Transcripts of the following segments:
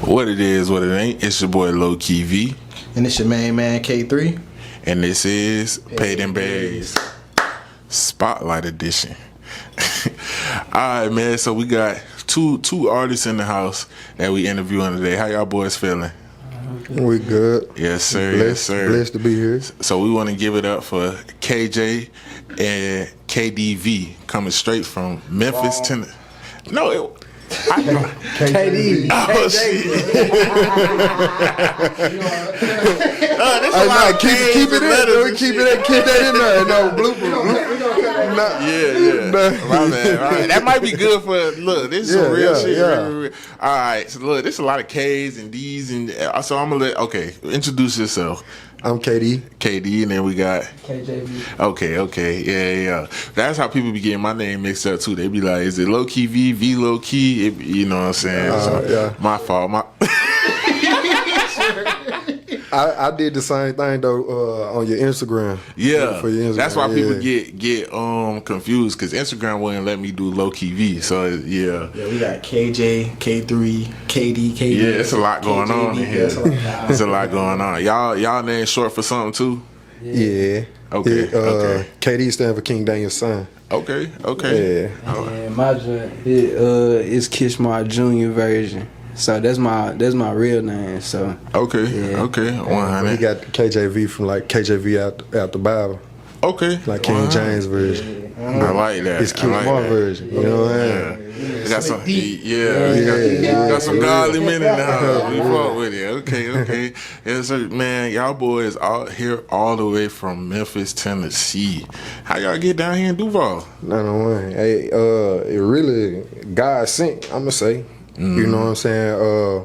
What it is, what it ain't. It's your boy Low Key V. And it's your main man K3. And this is Paid N Bazed Spotlight Edition. Alright, man, so we got two artists in the house that we interviewing today. How y'all boys feeling? We good. Yes, sir. Blessed, yes, sir. Blessed to be here. So we want to give it up for KJ and KDV coming straight from Memphis, Tennessee. No, KD. Oh, shit. This a lot of keep it in. Keep that in there. No blooper. Yeah. My bad. That might be good for look. This is some real shit. Yeah. Real. All right. So look, there's a lot of K's and D's, and so I'm gonna introduce yourself. I'm KD. KD, and then we got KJV. Okay, yeah. That's how people be getting my name mixed up too. They be like, "Is it Low Key V Low Key?" You know what I'm saying? Yeah. My fault. I did the same thing though on your Instagram. Yeah, for your Instagram. That's why people get confused because Instagram wouldn't let me do Low Key V. So yeah, we got KJ, K3, KD, KD. Yeah, it's a lot going KJV, on in here. It's a lot going on. Y'all name short for something too? Yeah. Okay. KD stand for King Daniel's son. Okay. Yeah. And my joint is Kishmar Junior version. So that's my real name. So okay. 100. He got KJV from like KJV out the Bible. Okay. Like King James version. I like that. It's Kishmar version. You know what I mean? Got some, got some godly men in the house. We fuck with it. Okay. Yes, sir. Man, y'all boys out here all the way from Memphis, Tennessee. How y'all get down here in Duval? 901. Hey, it really God sent, I'ma say. You know what I'm saying?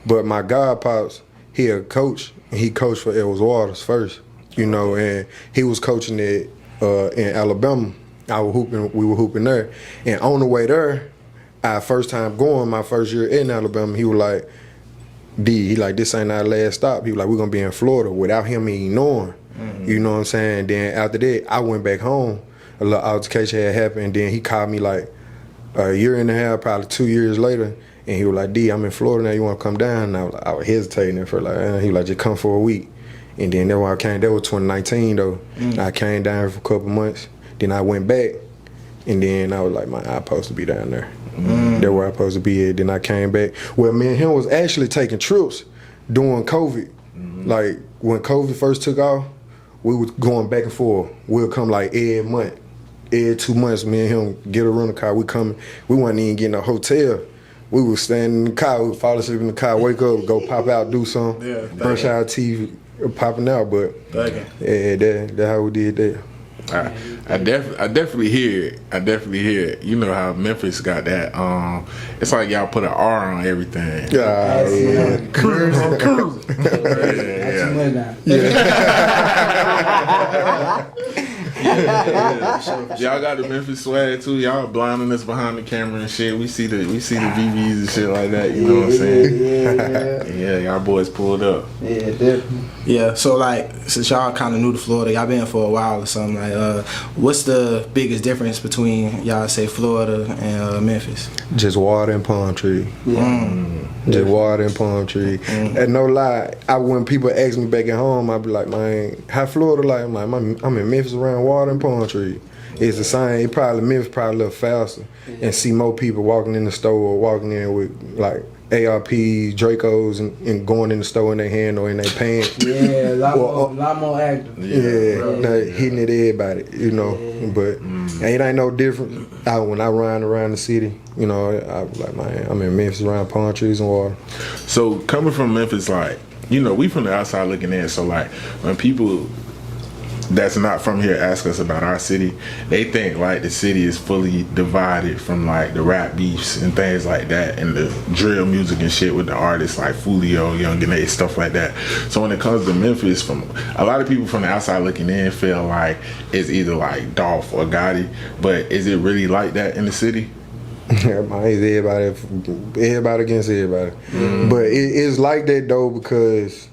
But my god pops, he a coach, and he coached for Edwards Waters first. You know, and he was coaching it in Alabama. We were hooping there. And on the way there, our first time going, my first year in Alabama, he was like, this ain't our last stop. He was like, we're gonna be in Florida without him even knowing. You know what I'm saying? Then after that, I went back home. A little altercation had happened, and then he called me like a year and a half, probably 2 years later, and he was like, D, I'm in Florida now, you wanna come down? And I was hesitating for like, he was like, just come for a week. And then that's when I came, that was 2019 though. I came down for a couple months, then I went back, and then I was like, man, I'm supposed to be down there. That's where I'm supposed to be at. Then I came back. Well, me and him was actually taking trips during COVID. Like when COVID first took off, we was going back and forth. We'll come like every month. Every 2 months, me and him get a rental car. We wasn't even getting a hotel. We was standing in the car. We would fall asleep in the car, wake up, go pop out, do something, brush our teeth, popping out. But that's how we did that. I definitely hear it. You know how Memphis got that. It's like y'all put an R on everything. Cruise. Y'all got the Memphis swag too. Y'all blinding us behind the camera and shit. We see the VVs and shit like that. You know what I'm saying? Yeah, y'all boys pulled up. Yeah, definitely. Yeah, so like since y'all kind of new to Florida, y'all been for a while or something. Like, what's the biggest difference between y'all say Florida and Memphis? Just water and palm tree. Just water and palm tree. And no lie, when people ask me back at home, I be like, man, how Florida like? I'm like, I'm in Memphis around water and palm tree. It's the same. Memphis probably a little faster, and see more people walking in the store or walking in with like ARP, Dracos, and going in the store in their hand or in their pants. Yeah, a lot more active. Hitting it everybody, you know. But it ain't no different. When I ride around the city, you know, I like, man, I'm in Memphis around palm trees and water. So coming from Memphis, like, you know, we from the outside looking in. So like when people that's not from here ask us about our city, they think like the city is fully divided from like the rap beefs and things like that and the drill music and shit with the artists like Fulio, Young and A, stuff like that. So when it comes to Memphis, from a lot of people from the outside looking in feel like it's either like Dolph or Gotti, but is it really like that in the city? It's everybody against everybody. But it's like that though because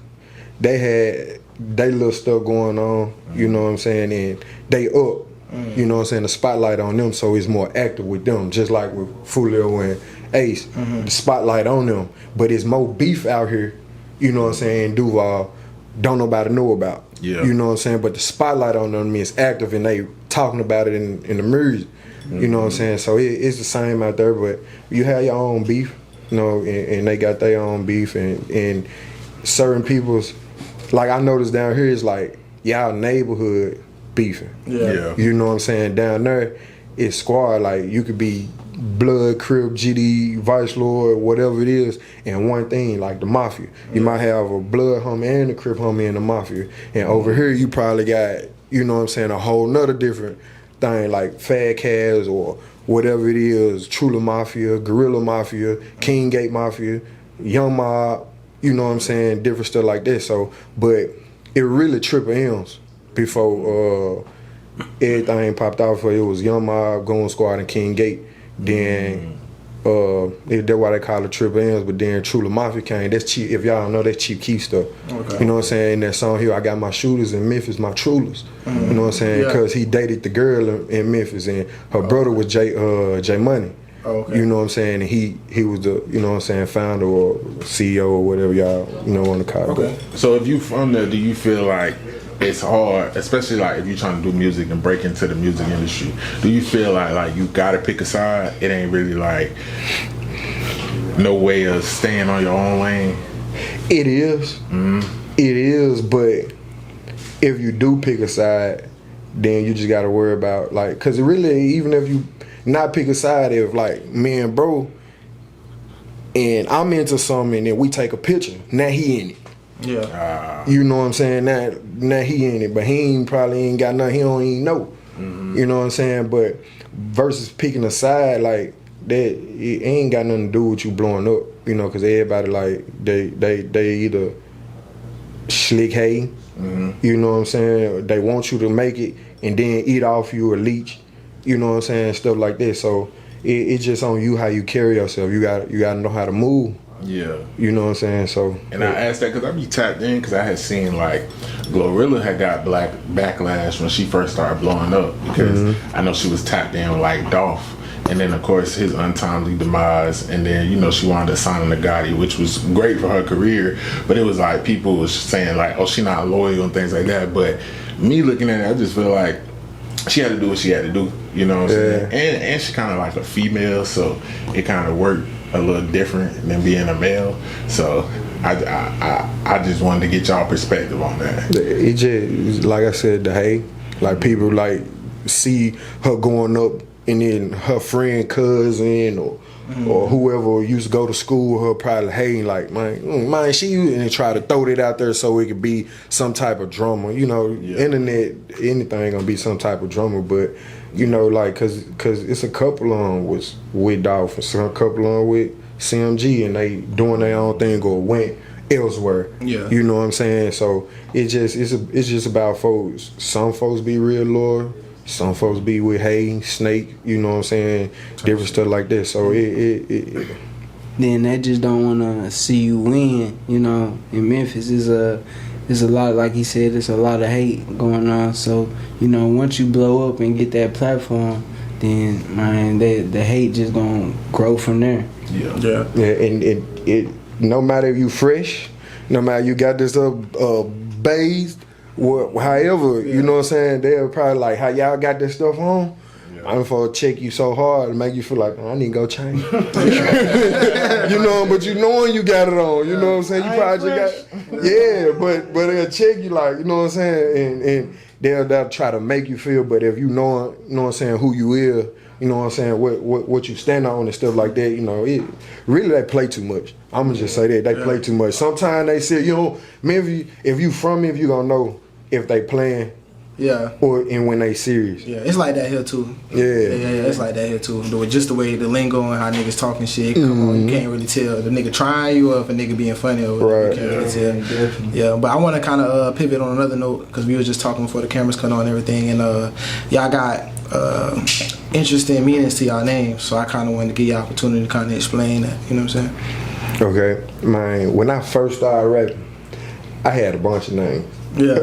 they had they little stuff going on, you know what I'm saying, and they up, you know what I'm saying, the spotlight on them, so it's more active with them, just like with Fulio and Ace, the spotlight on them. But it's more beef out here, you know what I'm saying, Duval, don't nobody know about. Yeah. You know what I'm saying? But the spotlight on them is active and they talking about it in the music. You know what I'm saying? So it's the same out there, but you have your own beef, you know, and they got their own beef and certain people's, like I noticed down here is like y'all neighborhood beefing. Yeah. You know what I'm saying? Down there, it's squad. Like you could be Blood, Crip, GD, Vice Lord, whatever it is, and one thing like the Mafia. You might have a Blood homie and a Crip homie in the Mafia, and over here you probably got, you know what I'm saying, a whole nother different thing like Fad Caz or whatever it is, Trula Mafia, Gorilla Mafia, King Gate Mafia, Young Mob. You know what I'm saying, different stuff like that. So, but it really triple M's before everything popped out for it was Young Mob, Goon Squad, and King Gate. Then that's why they call it triple M's. But then Trula Mafia came. That's cheap. If y'all don't know, that's Chief Keef stuff. Okay. You know what I'm saying? In that song here, I got my shooters in Memphis, my Trulas. You know what I'm saying? Because he dated the girl in Memphis, and her brother was J Money. Okay. You know what I'm saying? And he was the, you know what I'm saying, founder or CEO or whatever y'all, you know, want to call it. Okay. So if you from there, do you feel like it's hard, especially like if you're trying to do music and break into the music industry, do you feel like you gotta pick a side? It ain't really like no way of staying on your own lane? It is. It is, but if you do pick a side, then you just gotta worry about, like, cause it really, even if you not pick a side, if like me and bro and I'm into something and then we take a picture, now he in it. Yeah. You know what I'm saying? Now he in it, but he probably ain't got nothing, he don't even know. You know what I'm saying? But versus picking a side, like that, it ain't got nothing to do with you blowing up, you know, cause everybody like they either slick hay, you know what I'm saying? They want you to make it and then eat off you or leech. You know what I'm saying? Stuff like that. So it's just on you how you carry yourself. You got to know how to move. Yeah. You know what I'm saying? So. And I asked that because I be tapped in because I had seen like Glorilla had got backlash when she first started blowing up because I know she was tapped in with like Dolph. And then, of course, his untimely demise. And then, you know, she wanted to sign to Gotti, which was great for her career. But it was like people was saying like, oh, she not loyal and things like that. But me looking at it, I just feel like she had to do what she had to do, you know what I'm saying? And she kind of like a female, so it kind of worked a little different than being a male. So I just wanted to get y'all perspective on that. It just, like I said, the hate. Like people like see her going up and then her friend, cousin, or whoever used to go to school with her probably hating like, man, she, and try to throw it out there so it could be some type of drama. You know, internet, anything gonna be some type of drama, but you know, like, cause it's a couple on with Dolphins, a couple on with CMG, and they doing their own thing or went elsewhere. Yeah, you know what I'm saying? So it's just about folks. Some folks be real loyal. Some folks be with Hay, Snake, you know what I'm saying, different stuff like that. So then they just don't want to see you win. You know, in Memphis is a lot, like he said, there's a lot of hate going on. So you know, once you blow up and get that platform, then man, the hate just gonna grow from there. Yeah. And it no matter if you fresh, no matter you got this Bazed. However, you know what I'm saying, they're probably like, how y'all got this stuff on? I'm for check you so hard to make you feel like, I need to go change. You know, but you knowing you got it on, you know what I'm saying? You probably just got, but they'll check you like, you know what I'm saying? And they'll try to make you feel, but if you know what I'm saying, who you is, you know what I'm saying, what you stand on and stuff like that, you know, it really they play too much. I'm gonna just say that, they play too much. Sometimes they say, you know, maybe if you from Memphis, you gonna know if they playing, and when they serious. Yeah, it's like that here too. Yeah, it's like that here too. Just the way the lingo and how niggas talking shit. Come on, you can't really tell the nigga trying you or if a nigga being funny or whatever. You can't really tell. Definitely. Yeah, but I want to kind of pivot on another note because we were just talking before the cameras cut on and everything, and y'all got interesting meanings to y'all names. So I kind of wanted to give you an opportunity to kind of explain that. You know what I'm saying? Okay, man. When I first started rapping, I had a bunch of names. Yeah,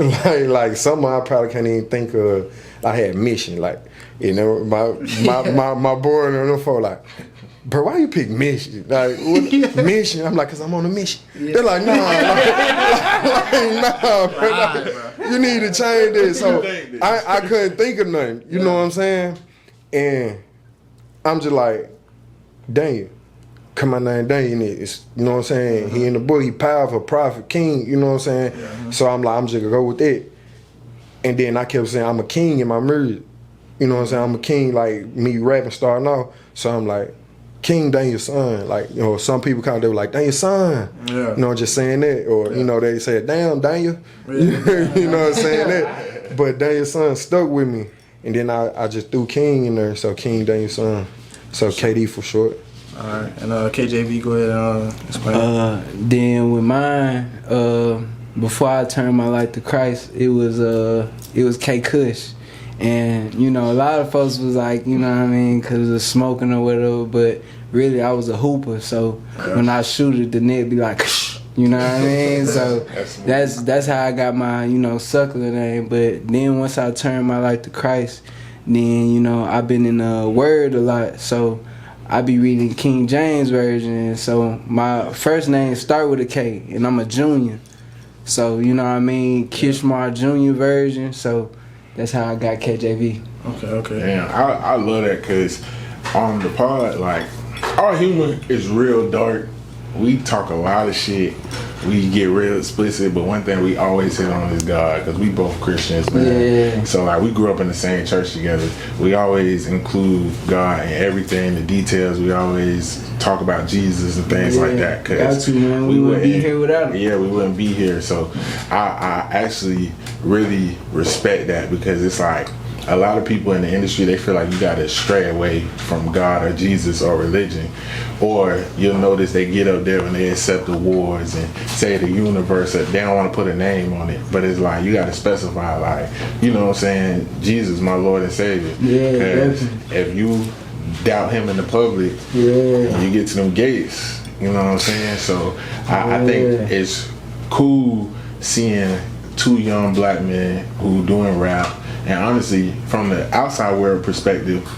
like some I probably can't even think of. I had Mission, like, you know, my boy and them folk like bro, why you pick mission? Like, what, mission? I'm like, cause I'm on a mission. They're like, nah, nah, bro. Like, you need to change this. So I couldn't think of nothing. You know what I'm saying? And I'm just like, Daniel. Come my name Daniel is, you know what I'm saying? He in the book, he powerful, prophet, king, you know what I'm saying? So I'm like, I'm just gonna go with it. And then I kept saying, I'm a king in my music. You know what I'm saying? I'm a king, like me rapping starting off. So I'm like, King Daniel's son. Like, you know, some people they were like, Daniel's son. You know, just saying that. Or, you know, they say, damn, Daniel. You know what I'm saying? That. But Daniel's son stuck with me. And then I just threw King in there. So King Daniel's son. So KD for short. All right, and KJV, go ahead and explain. Then with mine, before I turned my life to Christ, it was K Kush, and you know a lot of folks was like, you know what I mean, cause of smoking or whatever. But really, I was a hooper, so when I shoot it, the net be like, you know what I mean. So that's how I got my suckler name. But then once I turned my life to Christ, then I've been in the Word a lot, so I be reading King James Version, so my first name start with a K, and I'm a junior. So, you know what I mean? Kishmar Junior Version, so that's how I got KJV. Okay. Damn, I love that because on the pod, like, our humor is real dark. We talk a lot of shit. We get real explicit, but one thing we always hit on is God, because we both Christians, man. Yeah. So like we grew up in the same church together. We always include God in everything, the details. We always talk about Jesus and things like that. Got to, man. We wouldn't be here without it. Yeah, we wouldn't be here. So I actually really respect that, because it's like a lot of people in the industry, they feel like you got to stray away from God or Jesus or religion. Or you'll notice they get up there and they accept awards and say the universe, they don't want to put a name on it. But it's like, you got to specify, like, you know what I'm saying, Jesus, my Lord and Savior. Yeah, if you doubt him in the public, you get to them gates. You know what I'm saying? So I think it's cool seeing two young black men who doing rap. And honestly, from the outside world perspective,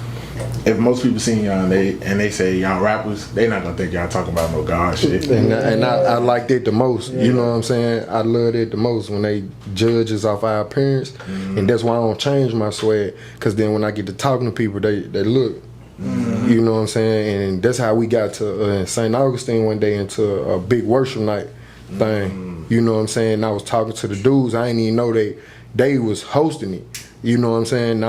if most people see y'all and they say y'all rappers, they not gonna think y'all talking about no God shit. And I liked it the most. You know what I'm saying? I loved it the most when they judge us off our appearance, and that's why I don't change my swag. Cause then when I get to talking to people, they look. You know what I'm saying? And that's how we got to St. Augustine one day into a big worship night thing. You know what I'm saying? I was talking to the dudes. I didn't even know they was hosting it. You know what I'm saying?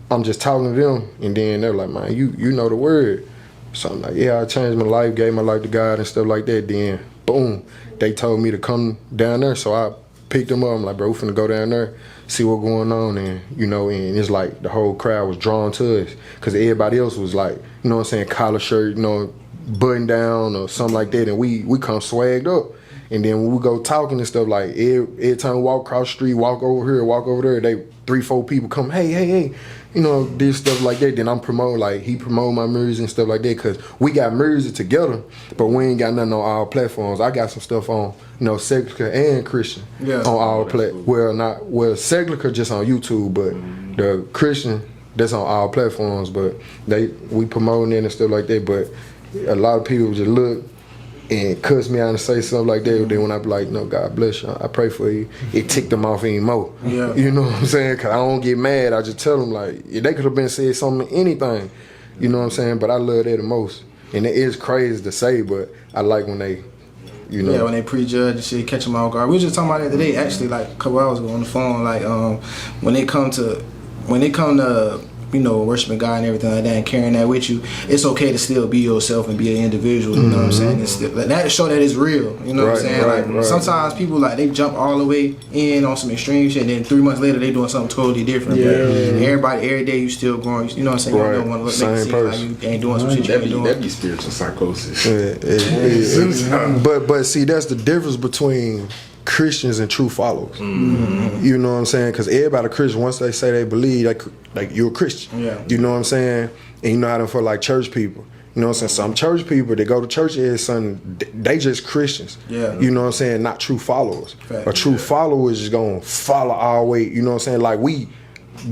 I'm just talking to them, and then they're like, man, you know the word. So I'm like, yeah, I changed my life, gave my life to God and stuff like that. Then, boom, they told me to come down there. So I picked them up. I'm like, bro, we finna go down there, see what's going on. And, and it's like the whole crowd was drawn to us, because everybody else was like, you know what I'm saying, collar shirt, button down or something like that. And we come swagged up. And then when we go talking and stuff, like every time we walk across the street, walk over here, walk over there, they 3-4 people come, hey, this stuff like that. Then I'm promoting, like he promote my music and stuff like that, because we got music together, but we ain't got nothing on all platforms. I got some stuff on, secular and Christian on all platforms. Secular just on YouTube, but the Christian, that's on all platforms. But we promoting it and stuff like that. But a lot of people just look and cuss me out and say something like that. Then when I be like, no, God bless you, I pray for you, it ticked them off even more. Yeah. You know what I'm saying? Because I don't get mad. I just tell them, like, they could have been said something, anything. You know what I'm saying? But I love that the most. And it is crazy to say, but I like when they, Yeah, when they prejudge and shit, catch them off guard. We was just talking about it today, actually, like a couple hours ago on the phone. Like, when they come to worshiping God and everything like that, and carrying that with you, it's okay to still be yourself and be an individual. You know what I'm saying? It's still, that show that it's real. You know what I'm saying? Sometimes people, like, they jump all the way in on some extreme shit, and then 3 months later they doing something totally different. Everybody, every day you still growing. You know what I'm saying? You don't want to make it seem like you ain't doing some shit you ain't doing. That be spiritual psychosis. But see, that's the difference between Christians and true followers. You know what I'm saying? Because everybody Christian, once they say they believe, like you're a Christian. You know what I'm saying? And you know how to feel like church people. You know what I'm saying? Some church people, they go to church every Sunday, they just Christians. You know what I'm saying? Not true followers. A true follower is just going to follow our way. You know what I'm saying? Like we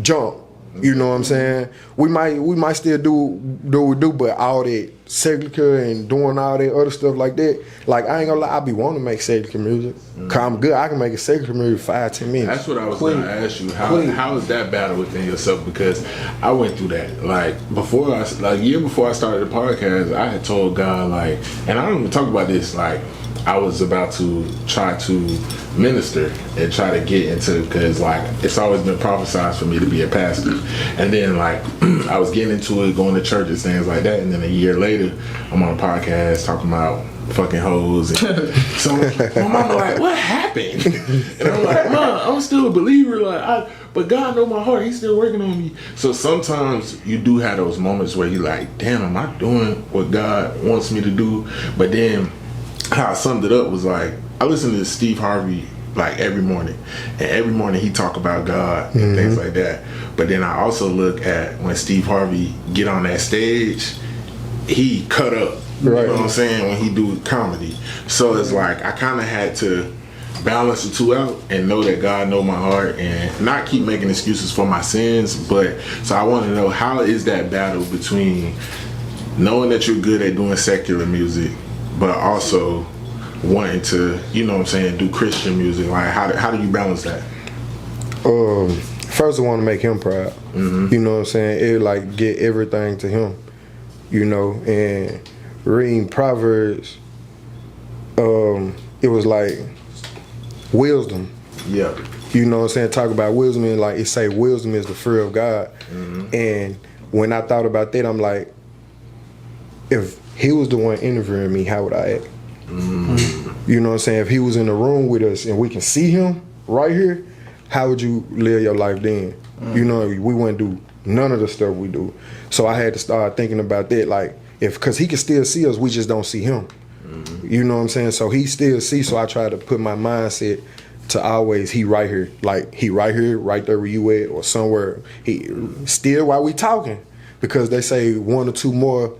jump You know what I'm saying? We might still do what we do, but all that secular and doing all that other stuff like that, like I ain't gonna lie, I be wanting to make secular music. Cause I'm good. I can make a secular music 5-10 minutes. That's what I was gonna ask you. How is that battle within yourself? Because I went through that. Like a year before I started the podcast, I had told God like, and I don't even talk about this like. I was about to try to minister and try to get into, because like it's always been prophesied for me to be a pastor, and then like I was getting into it, going to churches, things like that, and then a year later I'm on a podcast talking about fucking hoes, and so my mama like, what happened? And I'm like, Mom, I'm still a believer, like but God know my heart, he's still working on me. So sometimes you do have those moments where you like, damn, am I doing what God wants me to do? But then how I summed it up was like, I listen to Steve Harvey like every morning, and every morning he talk about God and things like that. But then I also look at when Steve Harvey get on that stage, he cut up. You know what I'm saying? When he do comedy. So it's like I kind of had to balance the two out and know that God know my heart and not keep making excuses for my sins. But so I want to know, how is that battle between knowing that you're good at doing secular music but also wanting to, you know what I'm saying, do Christian music? Like, how do you balance that? First I want to make him proud. You know what I'm saying? It like get everything to him, you know. And reading Proverbs, it was like wisdom. Yeah. You know what I'm saying? Talk about wisdom, and like it say wisdom is the fear of God. And when I thought about that, I'm like, if he was the one interviewing me, how would I act? You know what I'm saying? If he was in the room with us and we can see him right here, how would you live your life then? You know, we wouldn't do none of the stuff we do. So I had to start thinking about that, like, because he can still see us, we just don't see him. You know what I'm saying? So he still sees, so I try to put my mindset to always, he right here. Like, he right here, right there where you at, or somewhere. He still while we talking. Because they say one or two more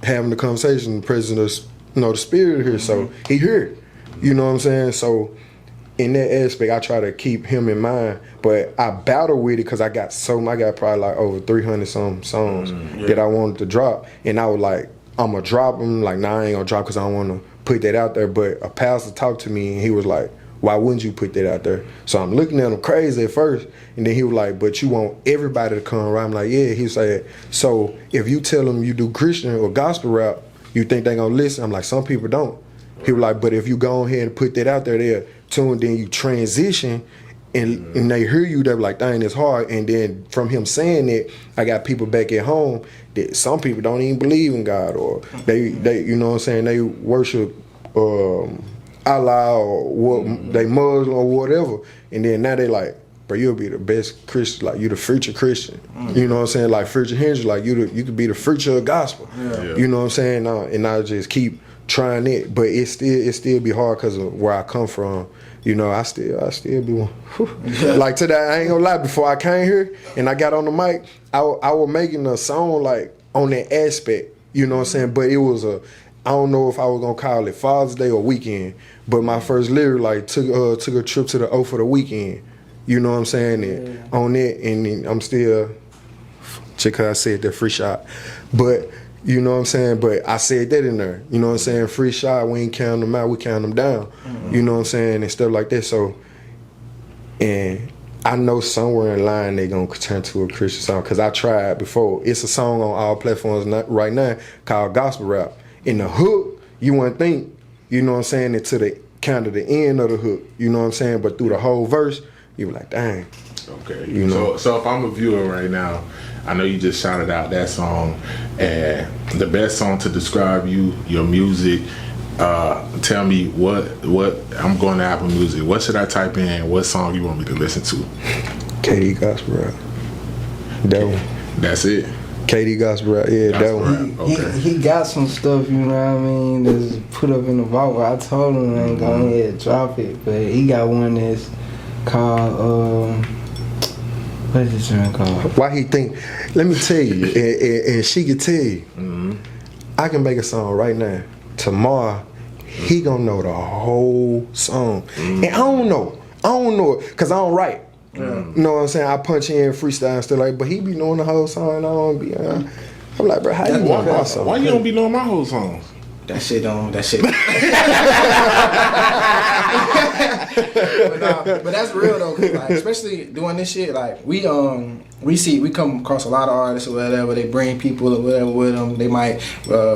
having the conversation, the presence of, you know, the spirit here, so he here. You know what I'm saying? So in that aspect, I try to keep him in mind, but I battle with it because I got probably like over 300 some songs that I wanted to drop, and I was like, I'm gonna drop them. Like, nah, I ain't gonna drop because I don't want to put that out there. But a pastor talked to me and he was like, why wouldn't you put that out there? So I'm looking at him crazy at first, and then he was like, but you want everybody to come around. I'm like, yeah. He said, so if you tell them you do Christian or gospel rap, you think they gonna listen? I'm like, some people don't. He was like, but if you go ahead and put that out there, they're tuned, then you transition and they hear you, they're like, dang, it's hard. And then from him saying that, I got people back at home that some people don't even believe in God, or they you know what I'm saying, they worship Allah or what, they Muslim or whatever. And then now they like, bro, you'll be the best Christian, like you the future Christian. You know what I'm saying? Like future Henry, like you could be the future of gospel. You know what I'm saying? And I just keep trying it, but it still be hard because of where I come from. You know, I still be one. Like today, I ain't gonna lie, before I came here and I got on the mic, I was making a song like on that aspect, you know what I'm saying? But it was I don't know if I was gonna call it Father's Day or weekend, but my first lyric like took a trip to the O for the weekend. You know what I'm saying? And on it, and then I'm still, check how I said that, free shot. But you know what I'm saying? But I said that in there. You know what I'm saying? Free shot, we ain't count them out, we count them down. You know what I'm saying? And stuff like that. So, and I know somewhere in line they gonna turn to a Christian song, because I tried before. It's a song on all platforms right now called gospel rap. In the hook, you wouldn't think, you know what I'm saying, until the kind of the end of the hook. You know what I'm saying? But through the whole verse, you were like, dang. Okay. You know? So if I'm a viewer right now, I know you just shouted out that song, and the best song to describe you, your music. Tell me what I'm going to Apple Music. What should I type in? What song you want me to listen to? KD Gospel Rap. That one. That's it. KD Gospel Rap. Yeah, that one. Okay. He got some stuff, you know what I mean, that's put up in the vault. I told him I ain't go ahead and drop it, but he got one that's called what is this one called? Why he think? Let me tell you, and she can tell you. I can make a song right now. Tomorrow, he gonna know the whole song, and I don't know it because I don't write. You know what I'm saying? I punch in freestyle and stuff like, but he be knowing the whole song. And I don't be. I'm like, bro, how you know my song? Why you don't be knowing my whole songs? That shit. but that's real though, 'cause like, especially doing this shit, like we come across a lot of artists or whatever. They bring people or whatever with them. They might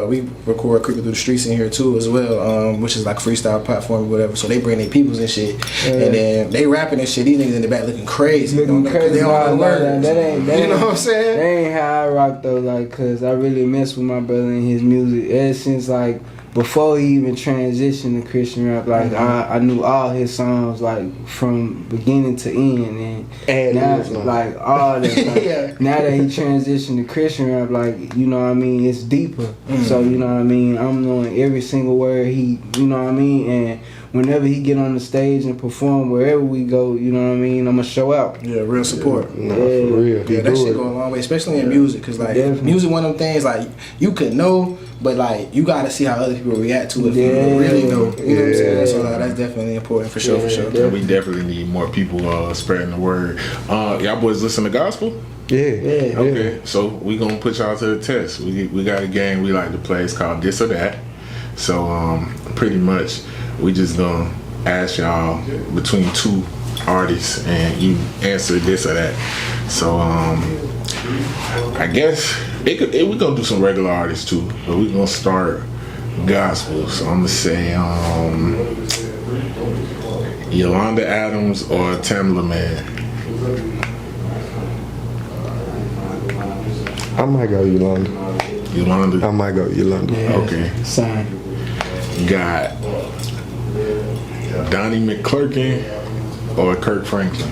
we record Creeping Through the Streets in here too as well, which is like a freestyle platform or whatever. So they bring their peoples and shit, and then they rapping and shit. These niggas in the back looking crazy. They don't know the words. That ain't you know what I'm saying? That ain't how I rock though, like, cause I really mess with my brother and his music ever since like. Before he even transitioned to Christian rap, like I knew all his songs like from beginning to end, and now like all that. Like, now that he transitioned to Christian rap, like you know what I mean, it's deeper. So you know what I mean, I'm knowing every single word he, you know what I mean, and whenever he get on the stage and perform wherever we go, you know what I mean, I'ma show out. Yeah, real support. For real. Yeah, that shit go a long way, especially in music, cause like music, one of them things like you could know, but like you gotta see how other people react to it. If you really know, you know what I'm saying? So that's definitely important for sure. And we definitely need more people spreading the word. Y'all boys listen to gospel? Yeah. Okay, so we gonna put y'all to the test. We got a game we like to play. It's called This or That. So pretty much we just gonna ask y'all between two artists and you answer this or that. So I guess we gonna do some regular artists too, but we gonna start gospel. So I'm gonna say Yolanda Adams or Tamla Man. I might go Yolanda. I might go Yolanda. Yeah. Okay. Sign. Got Donnie McClurkin or Kirk Franklin.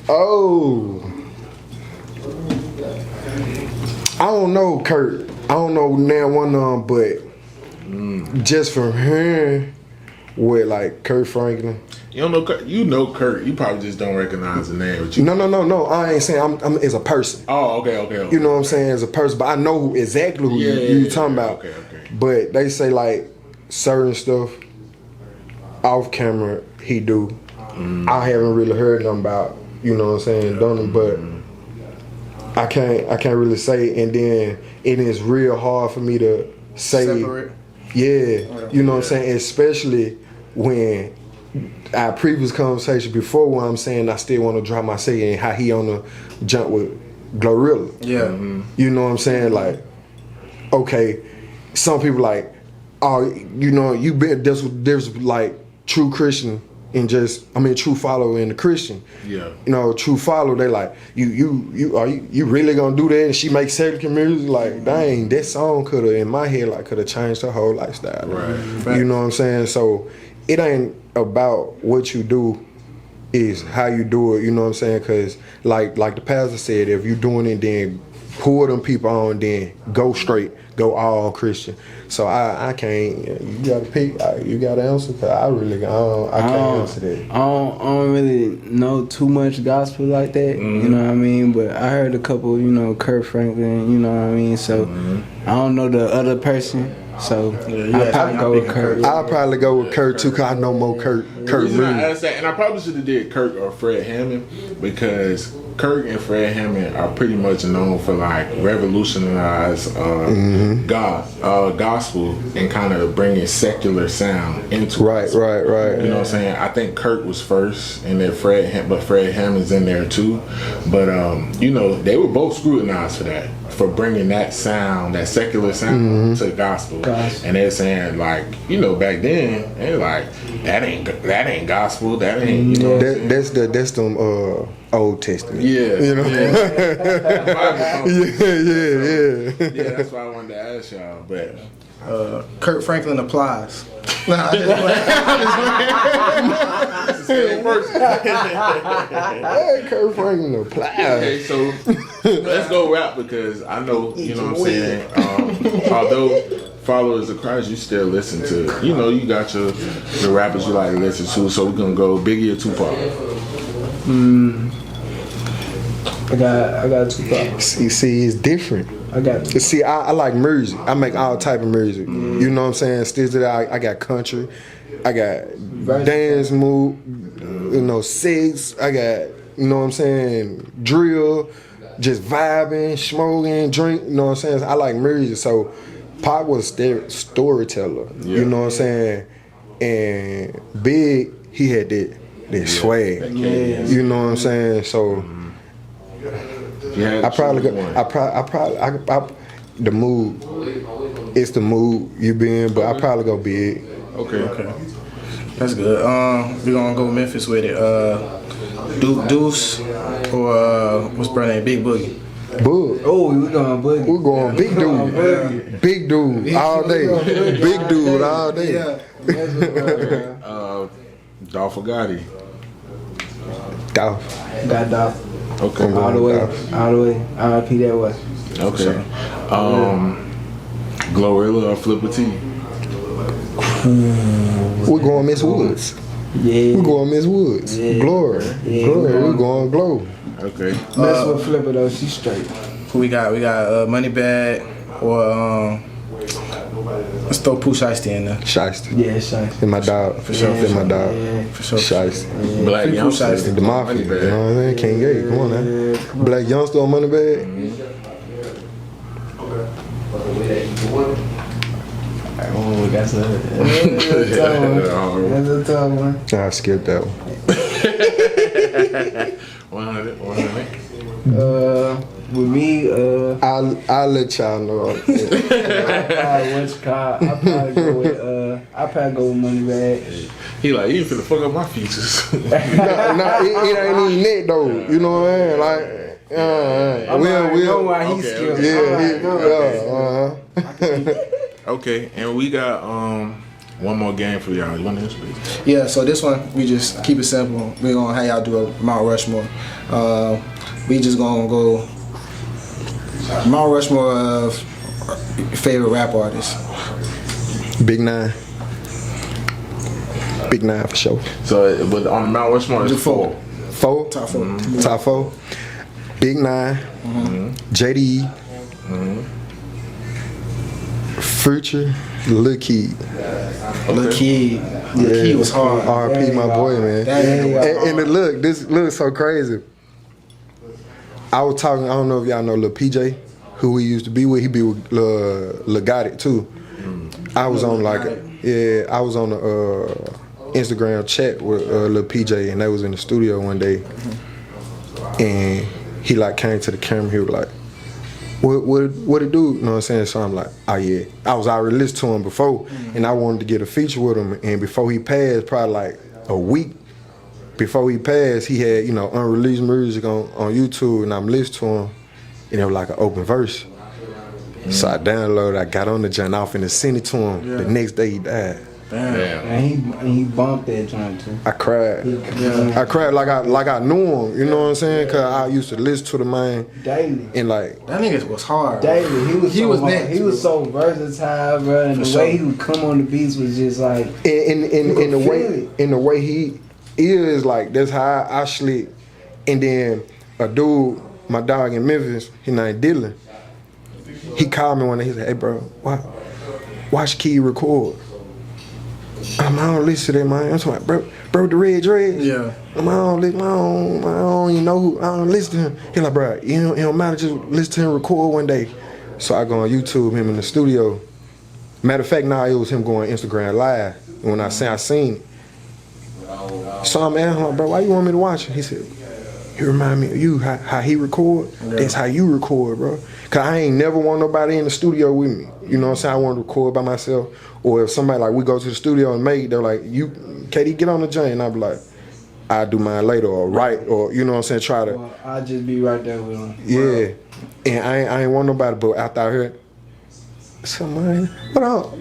Oh, I don't know Kurt. I don't know now one of them, but just from hearing with like Kirk Franklin. You don't know Kurt. You know Kurt. You probably just don't recognize the name. But you No. I ain't saying I'm as a person. Oh, okay. You know what I'm saying, as a person, but I know exactly who you talking about. Okay. But they say like certain stuff off camera he do. I haven't really heard nothing about. You know what I'm saying, done, but I can't really say. And then it is real hard for me to say. Separate. Yeah, you know what I'm saying, especially when our previous conversation before, where I'm saying I still want to drop my say and how he on the jump with Glorilla. Yeah. You know what I'm saying? Like, okay, some people like, oh, you know, you been there's like true Christian and true follower in the Christian. Yeah. You know, true follower, they like, you really gonna do that? And she makes secular music, like, dang, that song could've, in my head, like, could've changed her whole lifestyle. Right. You know what I'm saying? So it ain't about what you do, is how you do it, you know what I'm saying? Cause like the pastor said, if you doing it, then pull them people on, then go straight, go all Christian. So I can't, you gotta pick, you gotta answer, cause I can't answer that. I don't really know too much gospel like that, you know what I mean? But I heard a couple, you know, Kirk Franklin, you know what I mean? So I don't know the other person. So I'll probably go with Kurt. I'll probably go with Kurt too, cause I know more Kurt And really. I probably should have did Kirk or Fred Hammond, because Kirk and Fred Hammond are pretty much known for like revolutionized gospel and kind of bringing secular sound into it. Right. You know what I'm saying? I think Kirk was first, and then Fred Hammond's in there too. But you know, they were both scrutinized for that, for bringing that sound, that secular sound, to gospel. And they're saying, like, you know, back then they're like, that ain't gospel, that ain't, you know. That's them Old Testament. Yeah. You know? Yeah. Yeah. That's why I wanted to ask y'all. But Kurt Franklin applies. Nah, Hey, Kurt Franklin apply. okay, so let's go rap, because I know, you know what I'm saying, although followers of Christ, you still listen to, you know, you got the rappers you like to listen to, so we're gonna go Biggie or Tupac. I got 2 thoughts. See, it's different. I got See, I like music. I make all type of music. You know what I'm saying? Still today, I got country. I got dance move. You know, sex. I got, you know what I'm saying, drill. Just vibing, smoking, drink. You know what I'm saying? I like music. So Pac was a storyteller. You know what I'm saying? And Big, he had that swag. You know what I'm saying? So I probably go. The mood. It's the mood you be in, but I probably go Big. Okay. That's good. We're gonna go Memphis with it. Deuce or what's brother name? Big Boogie. Boog. Oh, we going Boogie. We're going big dude. Big dude all day. Big dude all day. Yeah. Dolph or Gotti? Dolph. Got Dolph. Okay. All the way. R.I.P. that way. Okay. Glorilla or Flipper T? We're going Miss Woods. Yeah. We're going Miss Woods. Yeah. Glory. Yeah. We're going Glow. Okay. Mess with Flipper though, she's straight. Who we got? We got Moneybag or let's throw Pooh Shiesty in there. Shiesty. Yeah, shiesty. And my dog. For sure. And my dog. Yeah. For sure. Shiesty. Black Free Pooh Youngster. Shiesty. The Mafia. You know what I'm saying? King Gate. Come on now. Black Youngster on Moneybag. Oh, that's a tough one. I skipped that one. 100. With me, I'll let y'all know. I probably go with Moneybag. He like, you finna fuck up my features. Nah, it ain't even that though. You know what I mean? Like, I know why he skipped. Okay, and we got one more game for y'all. You want to answer this? Yeah, so this one, we just keep it simple. We're going to have y'all do a Mount Rushmore. We just going to go Mount Rushmore of favorite rap artists. Big 9. Big 9 for sure. So, but on the Mount Rushmore, Do it's 4. 4? Top 4. Top 4. Big 9. JD. Future. Lil Key. Lil Key. Lil Key was hard. RP my boy, man. And look, this looks so crazy. I was talking, I don't know if y'all know Lil PJ, who we used to be with. He be with Lil Got It too. I was on I was on the Instagram chat with Lil PJ, and they was in the studio one day, and he like came to the camera. He was like, "What it do?" You know what I'm saying? So I'm like, "Oh yeah." I was already listening to him before, and I wanted to get a feature with him. And before he passed, probably like a week before he passed, he had unreleased music on YouTube, and I'm listening to him, and it was like an open verse. So I downloaded, I got on the joint off and sent it to him. Yeah. The next day he died. Damn. And he bumped that joint too. I cried. I cried like I knew him. You know what I'm saying? Cause I used to listen to the man daily. And like that nigga was hard. Daily. He was next. He was so versatile, bro. And the way he would come on the beats was just like in the way he is, like that's how I slick. And then a dude, my dog in Memphis, his name Dylan. He called me one day. He said, "Hey, bro, watch Key record." I don't listen to that, man. I'm like, bro, the red dreads. Yeah. I don't even know who. I don't listen to him. He like, bro, it don't matter. Just listen to him record one day. So I go on YouTube, him in the studio. Matter of fact, now it was him going Instagram live. And when I seen it. So I'm asking him, bro, why you want me to watch it? He said, he remind me of you, how he record. Yeah. That's how you record, bro. Cause I ain't never want nobody in the studio with me. You know what I'm saying? I want to record by myself. Or if somebody like we go to the studio and make, they're like, you, KD, get on the joint. And I'll be like, I'll do mine later or write or you know what I'm saying, try to. Well, I'll just be right there with him. Yeah. And I ain't want nobody, but after I heard, so man,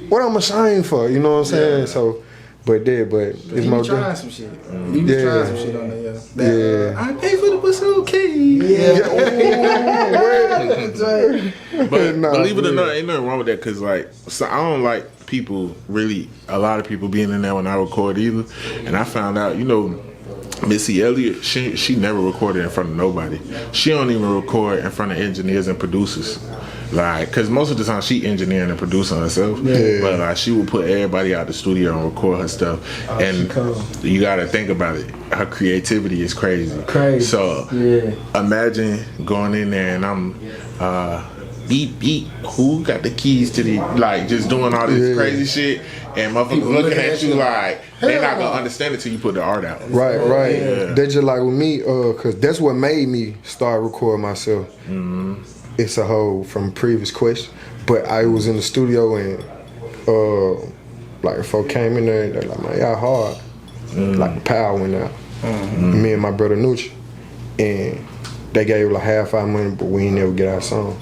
what I'm ashamed for? You know what I'm saying? Yeah. So. But it's more trying some shit. You be trying some shit on there, yeah. I pay for the pussy, okay. But believe it or not, ain't nothing wrong with that. Cause like, so I don't like people really. A lot of people being in there when I record either. And I found out, Missy Elliott, she never recorded in front of nobody. She don't even record in front of engineers and producers. Like, cause most of the time she engineering and producing herself, but like she would put everybody out the studio and record her stuff. And you gotta think about it. Her creativity is crazy. So imagine going in there and I'm beep beep. Who got the keys to the like just doing all this crazy shit and motherfuckers looking at you like they're not gonna understand it till you put the art out. Right. That's just like with me, cause that's what made me start recording myself. It's a whole from previous question, but I was in the studio and like folk came in there and they're like, man, y'all hard. Like the power went out. Me and my brother Nucci, and they gave like half our money, but we ain't never get our song.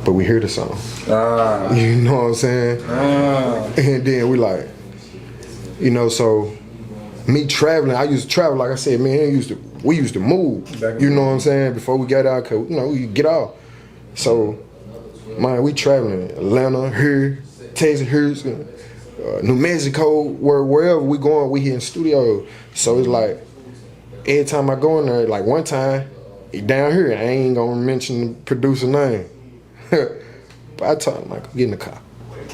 But we hear the song. You know what I'm saying? And then we like, you know, so me traveling, I used to travel, like I said, man, we used to move. You know what I'm saying? Before we got out, cause you know, we get off. So, man, we traveling Atlanta, here, Texas, here, New Mexico, wherever we going, we here in studio. So it's like, every time I go in there, like one time, down here, I ain't gonna mention the producer name. But I told him, like, get in the car.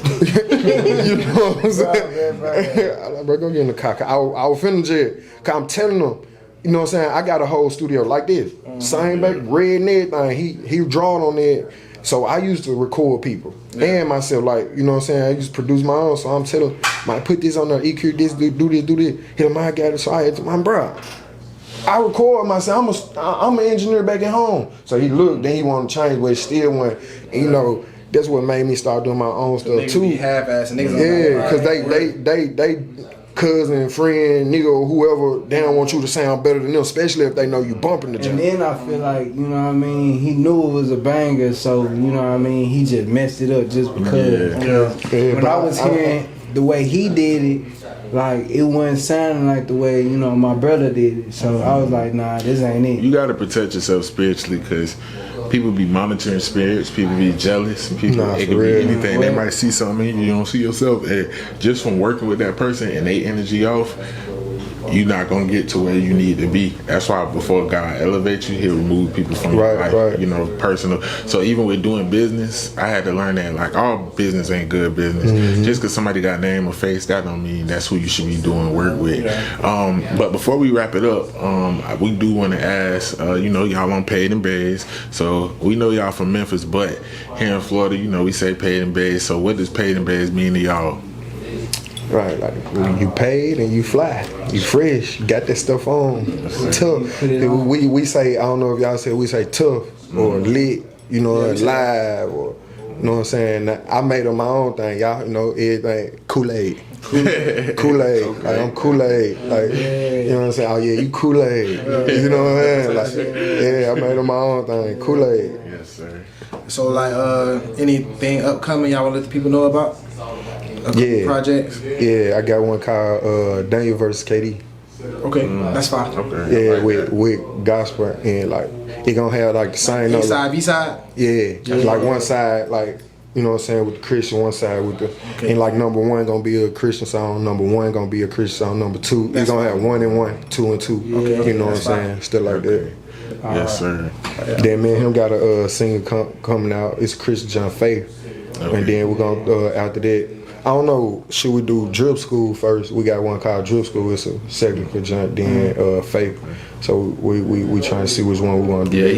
You know what I'm saying? I like, bro, go get in the car. I was finna jail. Cause I'm telling them, you know what I'm saying? I got a whole studio like this. Same back, red and everything. He drawing on it. So I used to record people and myself, like, you know what I'm saying? I used to produce my own. So I'm telling him, I put this on there, EQ this, do this. Hit him, I got it. So I had to, my bro, I record myself. I'm an engineer back at home. So he looked, then he wanted to change, but he still went. And, you know, that's what made me start doing my own stuff niggas too. Be half-assed niggas. Yeah, because they cousin, friend, nigga, or whoever, they don't want you to sound better than them, especially if they know you bumping the joint. And then I feel like, you know what I mean, he knew it was a banger, so, you know what I mean, he just messed it up just because. When I was hearing the way he did it, like, it wasn't sounding like the way, you know, my brother did it. So I was like, nah, this ain't it. You gotta protect yourself spiritually, because people be monitoring spirits, people be jealous, people, it could be anything. They might see something in you don't see yourself, and just from working with that person and they energy off, you're not gonna get to where you need to be. That's why before God elevates you, He'll remove people from your life, you know, personal. So even with doing business, I had to learn that like all business ain't good business. Just because somebody got name or face, that don't mean that's who you should be doing work with. But before we wrap it up, we do want to ask, you know, y'all on Paid N Bazed, so we know y'all from Memphis, but here in Florida, you know, we say Paid N Bazed. So what does Paid N Bazed mean to y'all? Right, like you paid and you fly, you fresh, you got that stuff on, tough. We say, I don't know if y'all say, we say tough or lit, you know, live, or you know what I'm saying. I made up my own thing, y'all, you know, everything Kool-Aid, Kool-Aid, like I'm Kool-Aid, like you know what I'm saying. Oh yeah, you Kool-Aid, you know what I'm saying. Like I made up my own thing, Kool-Aid. Yes, sir. So like, anything upcoming y'all want to let the people know about? Projects? Yeah, I got one called Daniel vs. KD. Okay, that's fine. Yeah, with gospel, and like it gonna have like the same A-side, B-side? Yeah, like one side, like, you know what I'm saying, with the Christian, one side with the, and like number one gonna be a Christian song, number one gonna be a Christian song, number two, it's gonna have 1 and 1, 2 and 2. You know what I'm saying? Still like that. Yes, sir. Then me and him got a single coming out. It's Christian John Faith, and then we're gonna after that. I don't know, should we do Drip School first? We got one called Drip School. It's a secular joint, then Faith. So we trying to see which one we want to do. Yeah,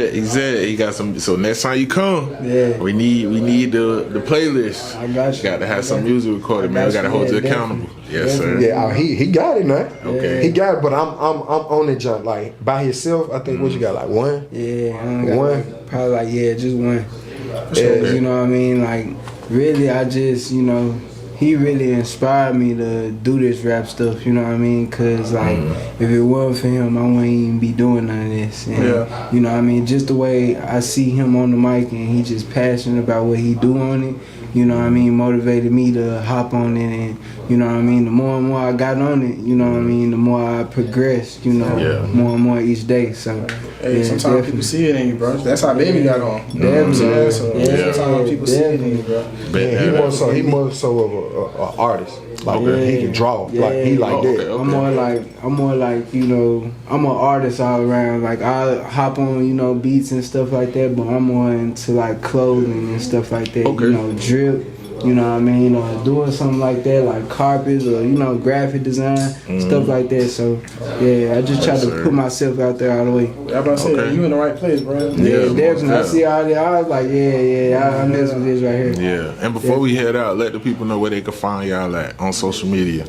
he said he got some. So next time you come, we need the playlist. I got you. Got to have some music recorded, man. We got to hold you accountable. Yes, sir. Yeah, he got it now. Okay, he got it, but I'm on the joint like by himself. I think what you got, like one? Yeah, I don't got one. Probably like just one. You know what I mean? Like really, I just, you know, he really inspired me to do this rap stuff, you know what I mean? Cause like, if it wasn't for him, I wouldn't even be doing none of this. And, you know what I mean? Just the way I see him on the mic and he just passionate about what he do on it, you know what I mean, motivated me to hop on it. And, you know what I mean, the more and more I got on it, you know what I mean, the more I progressed, you know, more and more each day. So, sometimes people see it in you, bro. That's how Baby got on. Sometimes people see it in you, bro. He more so of an artist. Like he can draw. Yeah. Like he like that. Okay. I'm more like, you know, I'm an artist all around. Like I hop on, you know, beats and stuff like that, but I'm more into like clothing and stuff like that. Okay. You know, drip. You know what I mean? Or doing something like that, like carpets or, you know, graphic design, stuff like that. So, yeah, I just try to put myself out there all the way. I'm about to say, you in the right place, bro. Yeah, definitely. I see all that. I was like, I mess with this right here. Yeah. And before we head out, let the people know where they can find y'all at on social media.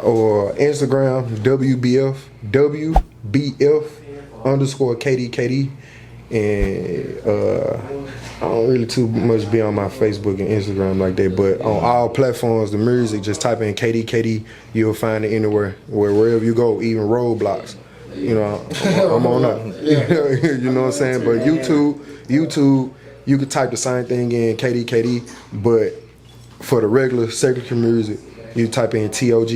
Or Instagram, WBF _ KDKD. And I don't really too much be on my Facebook and Instagram like that, but on all platforms, the music, just type in KDKD, you'll find it anywhere, wherever you go, even roadblocks. You know, I'm on that. You know what I'm saying? But YouTube, you could type the same thing in KDKD, but for the regular secular music, you type in TOG,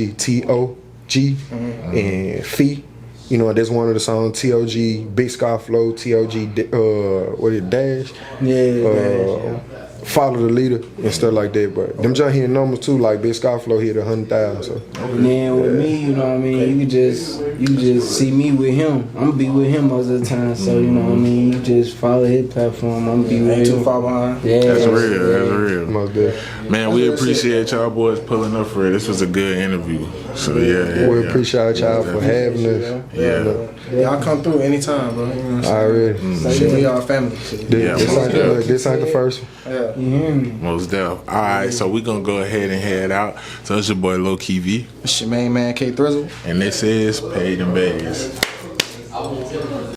and Fee. You know, that's one of the songs, TOG, Big Sky Flow, TOG, Dash. Yeah. Follow the Leader and stuff like that. But them just hitting numbers too, like Big Sky Flow hit 100,000. So. And then with me, you know what I mean, you just see me with him. I'm gonna be with him most of the time. So you know what I mean, you just follow his platform. I'm gonna be with him. Ain't too far behind. Yeah, That's real. Most definitely. Man, we appreciate y'all boys pulling up for it. This was a good interview. So We appreciate y'all for having us. Yeah. Y'all come through anytime, bro. You know what I'm saying? Already. Shit, we all family. Shit. This ain't the first one. Yeah. You hear me? Most deaf. All right, so we're going to go ahead and head out. So it's your boy Low Key V. It's your main man, K Thrizzle. And this is Paid N Bazed.